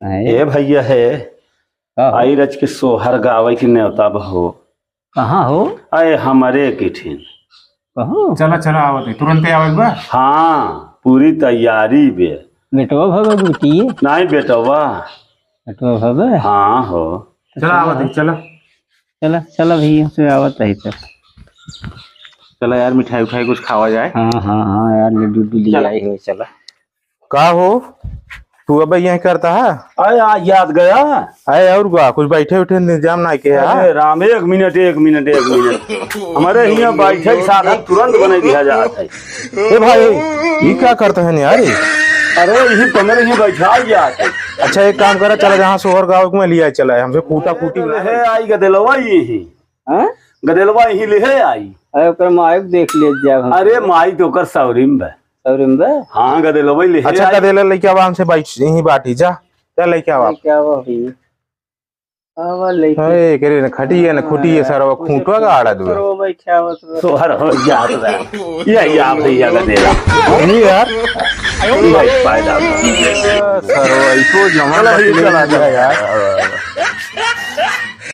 ए भैया है आई रच के सोहर गावे की न्योता बहो। कहाँ हो? अरे हमारे किठिन कहो चला चला आवत है तुरंत आवत बा। हाँ पूरी तैयारी बे। बेटवा भगा गुटिए नहीं बेटवा बेटवा भगा। हाँ हो चला आवत है चला चला चला भैया से आवत है सर। चला यार मिठाई उठाई कुछ खावा जाए। हाँ हाँ हाँ यार लड्डू ले आई हो। चला का हो तू अब यहाँ करता है? अरे आज याद गया। अरे और का कुछ बैठे उठे इंतजाम ना के है? अरे राम एक मिनट हमारे यहाँ बैठे साधन तुरंत बने दिया जाता है। ए भाई ये क्या करते हैं यार? अरे यही पंद्रह ही बैठा जाते। अच्छा एक काम करा चला जहाँ सोहर गाँव में लिया चला है हमसे कूटा कूटी ले आई गदेलवा यही गदेलवा यही ले आई। अरे ओकर माइक देख ले जा। अरे माई तो कर सौरिम बे सौरिम बे। हाँ गदेलवा ले। अच्छा गदेला लेके आवा हमसे बाइक यही बाटी जा चल लेके आवा। क्या हुआ भैया? आवा लेके अरे करे न खटी है न खुटी है सारा खूंटवा का आड़ा दो करो भाई क्या हुआ? सोहर हो जात बे ये भैया गदेला नहीं यार फायदा सरो इसको जमा चला जाए यार।